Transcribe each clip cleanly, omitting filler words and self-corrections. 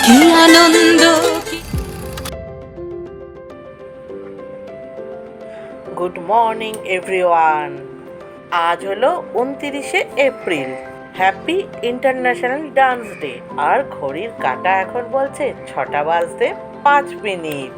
কি আনন্দ। Good morning everyone. আজ হলো 29শে April, happy international dance day. আর ঘড়ির কাঁটা এখন বলছে 6টা বাজতে 5 মিনিট।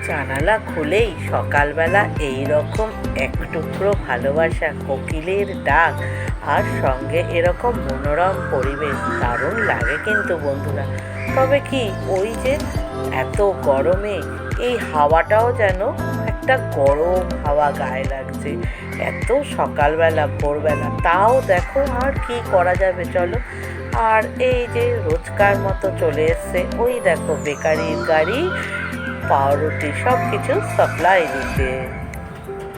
জানালা খুলেই সকালবেলা এই রকম এক টুকরো ভালোবাসা, কোকিলের ডাক আর সঙ্গে এরকম মনোরম পরিবেশ দারুণ লাগে কিন্তু বন্ধুরা। তবে কি ওই যে এত গরমে এই হাওয়াটাও যেন একটা গরম হাওয়া গায়ে লাগছে এত সকালবেলা ভোরবেলা। তাও দেখো আর কি করা যাবে, চলো। আর এই যে রোজকার মতো চলে এসছে ওই দেখো বেকারির গাড়ি, পাউরুটি সব কিছু সাপ্লাই দিতে।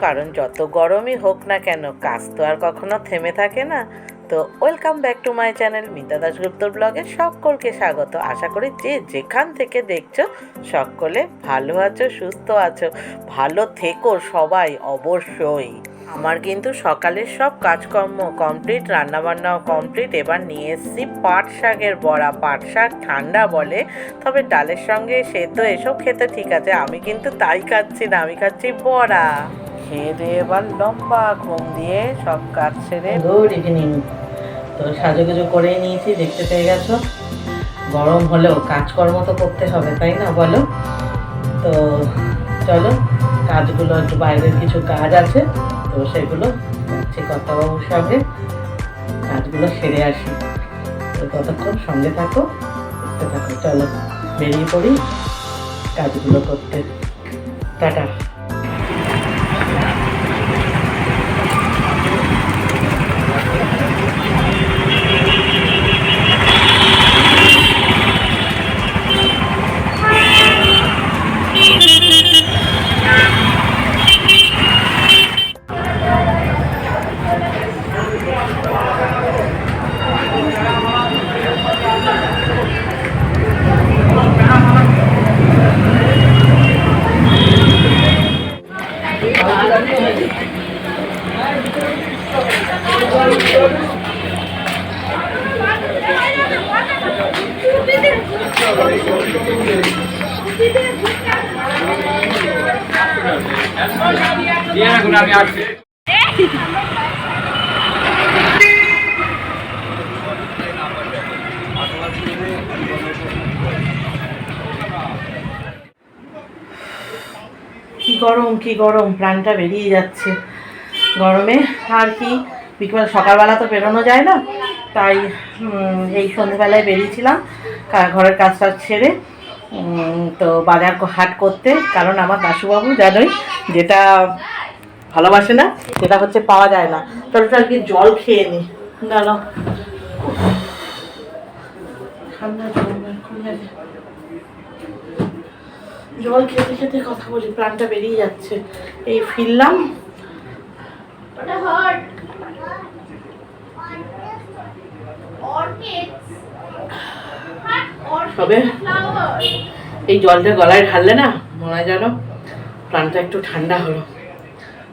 কারণ যত গরমই হোক না কেন, কাজ তো আর কখনো থেমে থাকে না। তো welcome back to my channel Mita দাশগুপ্তর ব্লগে সকলকে স্বাগত। আশা করি যে যেখান থেকে দেখছো সকলে ভালো আছো, সুস্থ আছো। ভালো থেকো সবাই অবশ্যই। আমার কিন্তু সকালের সব কাজকর্ম কমপ্লিট, রান্নাবান্নাও কমপ্লিট। এবার নিয়ে এসেছি পাট শাকের বড়া। পাট শাক ঠান্ডা বলে, তবে ডালের সঙ্গে সেদ্ধ এসব খেতে ঠিক আছে, আমি কিন্তু তাই খাচ্ছি না, আমি খাচ্ছি বড়া। খেয়ে দিয়ে এবার লম্বা ঘুম দিয়ে সব কাজ সেরে গুড ইভিনিং। তো সাজুগুজু করেই নিয়েছি, দেখতে পেয়ে গেছো। গরম হলেও কাজকর্ম তো করতে হবে, তাই না বলো? তো চলো, কাজগুলো একটু বাইরের কিছু কাজ আছে, তো সেগুলো যাচ্ছি কর্তাবাবুর সঙ্গে, কাজগুলো সেরে আসি। তো ততক্ষণ সঙ্গে থাকো, দেখতে থাকো। চলো বেরিয়ে পড়ি কাজগুলো করতে। টাটা। কি গরম, কি গরম, প্রাণটা বেরিয়ে যাচ্ছে গরমে। আর কি বিকেল সকালবেলা তো বেরোনো যায় না, তাই এই সন্ধ্যেবেলায় বেরিয়েছিলাম ঘরের কাজ টাজ ছেড়ে। তো বাজার হাট করতে, কারণ আমার দাশুবাবু জানোই যেটা ভালোবাসে না সেটা হচ্ছে পাওয়া যায় না। চলো আর কি জল খেয়ে নি, দাঁড়াও। ঠান্ডা জল খেতে খেতে কথা বলি, প্রাণটা বেরিয়ে যাচ্ছে। এই ফিরলাম। তবে এই জলটা গলায় ঢাললে না মনে হয় যেন প্রাণটা একটু ঠান্ডা হলো।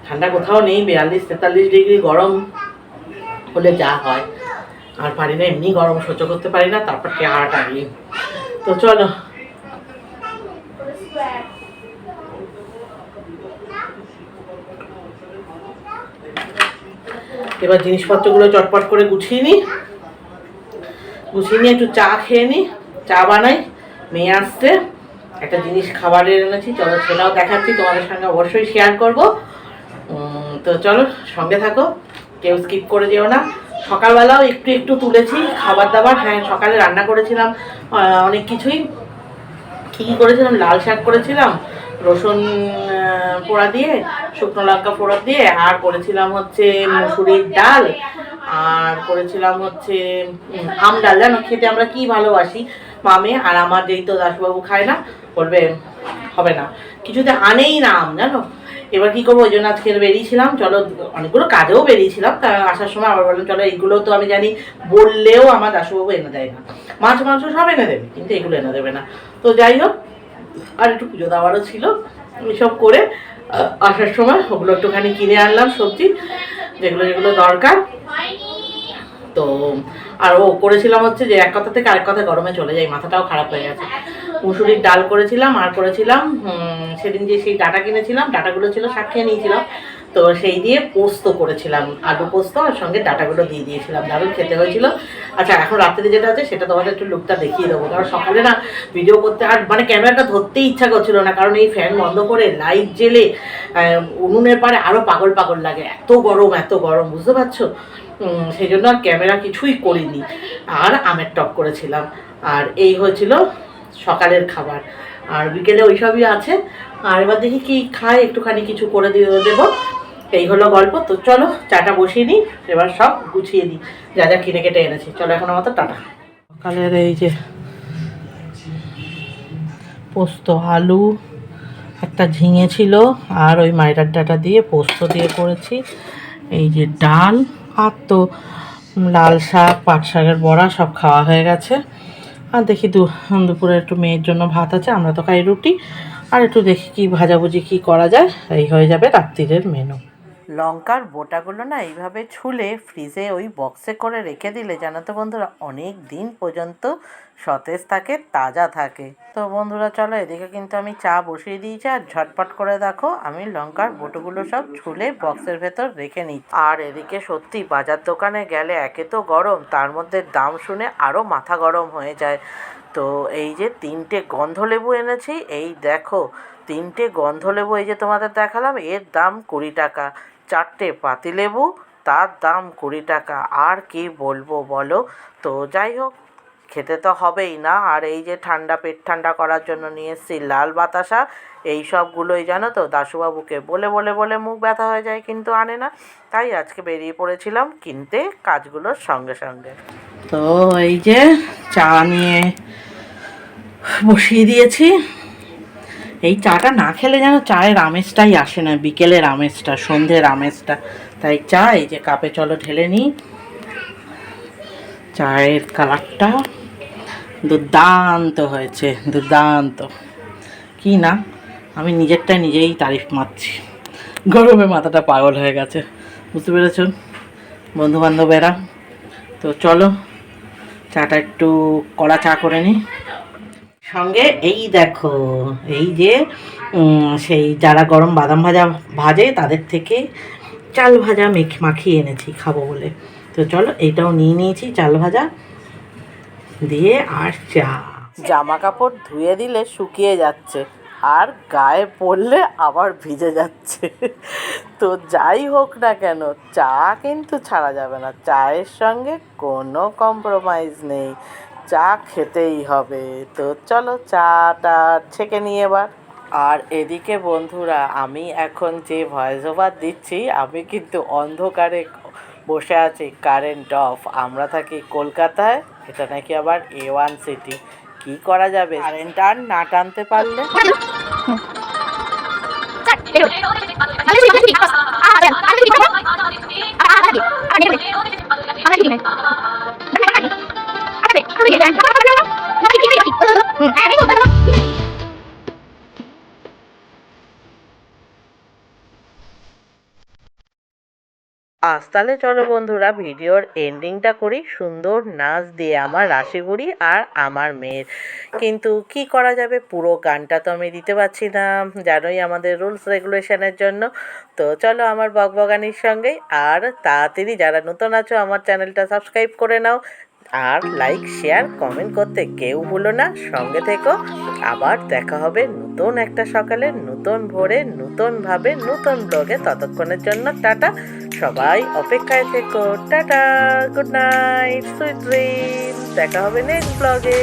ঠান্ডা কোথাও নেই, 42-43 ডিগ্রি গরম হলে যা হয়। আর পারি না, এমনি গরম সহ্য করতে পারি না, তারপর চেহারা টাঙিয়ে। তো চলো এবার জিনিসপত্রগুলো চটপট করে গুছিয়ে নিই, গুছিয়ে নিয়ে একটু চা খেয়ে নিই। চা বানাই, মেয়ে আসছে, একটা জিনিস খাবারের এনেছি, চলো সেটাও দেখাচ্ছি তোমাদের সঙ্গে, অবশ্যই শেয়ার করব। তো চলো সঙ্গে থাকো, কেউ স্কিপ করে যেও না। সকালবেলাও একটু একটু তুলেছি খাবার দাবার। হ্যাঁ, সকালে রান্না করেছিলাম অনেক কিছুই। কী কী করেছিলাম, লাল শাক করেছিলাম রসুন পোড়া দিয়ে, শুকনো লঙ্কা ফোড়ন দিয়ে, আর করেছিলাম হচ্ছে মুসুরির ডাল, আর করেছিলাম হচ্ছে আম ডাল। জানো খেতে আমরা কি ভালোবাসি মামে আর আমার, যেই তো দাসবাবু খায় না, বলবে হবে না, কিছুতে আনেই না আম, জানো। এবার কি করবো, ওই জন্য আজকে বেরিয়েছিলাম, চলো অনেকগুলো কাজেও বেরিয়েছিলাম, তা আসার সময় আবার বললাম চলো এইগুলো তো আমি জানি বললেও আমার দাসুবাবু এনে দেয় না, মাছ মাংস সব এনে দেবে কিন্তু এগুলো এনে দেবে না। তো যাই হোক, আর একটু পুজো দেওয়ারও ছিল, এসব করে আসার সময় ওগুলো একটুখানি কিনে আনলাম, সবজি যেগুলো যেগুলো দরকার। তো আর ও করেছিলাম হচ্ছে যে এক কথা থেকে আরেক কথা গরমে চলে যায়, মাথাটাও খারাপ হয়ে গেছে। মুসুরির ডাল করেছিলাম, আর করেছিলাম সেদিন যে সেই ডাটা কিনেছিলাম, ডাটাগুলো ছিল শাক খেয়ে নিয়েছিলাম, তো সেই দিয়ে পোস্ত করেছিলাম, আলু পোস্ত, আর সঙ্গে ডাটাগুলো দিয়ে দিয়েছিলাম, দারুণ খেতে হয়েছিল। আচ্ছা, এখন রাত্রে যেটা আছে সেটা তোমাদের একটু লুকটা দেখিয়ে দেবো, কারণ সকালে না ভিডিও করতে আর মানে ক্যামেরাটা ধরতেই ইচ্ছা করছিল না, কারণ এই ফ্যান বন্ধ করে লাইট জেলে উনুনের পারে আরও পাগল পাগল লাগে, এত গরম, বুঝতে পারছো। সেই জন্য আর ক্যামেরা কিছুই করিনি, আর আমের টক করেছিলাম, আর এই হয়েছিল সকালের খাবার, আর বিকেলে ওইসবই আছে। আর এবার দেখি কি খাই, একটুখানি কিছু করে দিয়ে দেবো। এই হলো গল্প। তো চলো চাটা বসিয়ে নিই, এবার সব গুছিয়ে দিই, যা যা কিনে কেটে এনেছি। চলো এখন আমাদের টাটা। সকালের এই যে পোস্ত, আলু, একটা ঝিঙে ছিল, আর ওই মাইরার ডাটা দিয়ে পোস্ত দিয়ে করেছি। এই যে ডাল, আর তো লাল শাক, পাট শাকের বড়া, সব খাওয়া হয়ে গেছে। আর দেখি দুপুরে একটু মেয়ের জন্য ভাত আছে, আমরা তো খাই রুটি, আর একটু দেখি কি ভাজাভুজি কি করা যায়, এই হয়ে যাবে রাত্রিরের মেনু। লঙ্কার বোটাগুলো না এইভাবে ছুলে ফ্রিজে ওই বক্সে করে রেখে দিলে জানো তো বন্ধুরা, অনেক দিন পর্যন্ত সতেজ থাকে, তাজা থাকে। তো বন্ধুরা চলো, এদিকে কিন্তু আমি চা বসিয়ে দিয়েছি, আর ঝটপট করে দেখো আমি লঙ্কার বোটাগুলো সব ছুলে বক্সের ভেতর রেখে নিই। আর এদিকে সত্যি বাজার দোকানে গেলে একে তো গরম, তার মধ্যে দাম শুনে আরও মাথা গরম হয়ে যায়। তো এই যে 3টে গন্ধলেবু এনেছি, এই দেখো 3টে গন্ধলেবু, এই যে তোমাদের দেখালাম, এর দাম 20 টাকা। 4টে পাতিলেবু, তার দাম 20 টাকা। আর কি বলবো বলো। তো যাই হোক, খেতে তো হবেই না। আর এই যে ঠান্ডা, পেট ঠান্ডা করার জন্য নিয়ে এসেছি লাল বাতাসা। এই সবগুলোই জানো তো দাশুবাবুকে বলে বলে বলে মুখ ব্যথা হয়ে যায়, কিন্তু আনে না। তাই আজকে বেরিয়ে পড়েছিলাম কিনতে, কাজগুলোর সঙ্গে সঙ্গে। তো এই যে চা নিয়ে বসিয়ে দিয়েছি। এই চাটা না খেলে যেন চায়ের আমেজটাই আসে না, বিকেলের আমেজটা, সন্ধ্যের আমেজটা। তাই চা এই যে কাপে চলো ঢেলে নিই। চায়ের কালারটা দুর্দান্ত হয়েছে, দুর্দান্ত। কি না, আমি নিজেরটা নিজেই তারিফ মারছি, গরমে মাথাটা পাগল হয়ে গেছে, বুঝতে পেরেছ বন্ধুবান্ধবেরা। তো চলো চাটা একটু কড়া চা করে নিই। সঙ্গে এই দেখো, এই যে সেই যারা গরম বাদাম ভাজা ভাজে তাদের থেকে চাল ভাজা মাখিয়ে এনেছি খাবো বলে। তো চলো এইটাও নিয়ে নিয়েছি, চাল ভাজা দিয়ে, আর চা। জামা কাপড় ধুয়ে দিলে শুকিয়ে যাচ্ছে, আর গায়ে পড়লে আবার ভিজে যাচ্ছে। তো যাই হোক না কেন, চা কিন্তু ছাড়া যাবে না, চায়ের সঙ্গে কোনো কম্প্রোমাইজ নেই, চা খেতেই হবে। তো চলো চাটা ছেঁকে নিয়ে এবার। আর এদিকে বন্ধুরা, আমি এখন যে ভয়েস ওভার দিচ্ছি, আমি কিন্তু অন্ধকারে বসে আছি, কারেন্ট অফ। আমরা থাকি কলকাতায়, এটা নাকি আবার A1 সিটি। কি করা যাবে, কারেন্ট আর না টানতে পারলে। আজ তাহলে চলো বন্ধুরা ভিডিওর এন্ডিংটা করি সুন্দর নাচ দিয়ে, আমার রাশিগুড়ি আর আমার মেয়ের। কিন্তু কি করা যাবে, পুরো গানটা তো আমি দিতে পারছি না, জানোই আমাদের রুলস রেগুলেশনের জন্য। তো চলো আমার বকবগানির সঙ্গেই, আর তাড়াতাড়ি যারা নতুন আছো আমার চ্যানেলটা সাবস্ক্রাইব করে নাও, আর লাইক শেয়ার কমেন্ট করতে কেউ ভুলো না, সঙ্গে থেকো। আবার দেখা হবে নতুন একটা সকালে, নতুন ভোরে, নতুনভাবে, নতুন ব্লগে। ততক্ষণের জন্য টাটা, সবাই অপেক্ষায় থেকো। Tata, good night, sweet dream, দেখা হবে নেক্সট ব্লগে।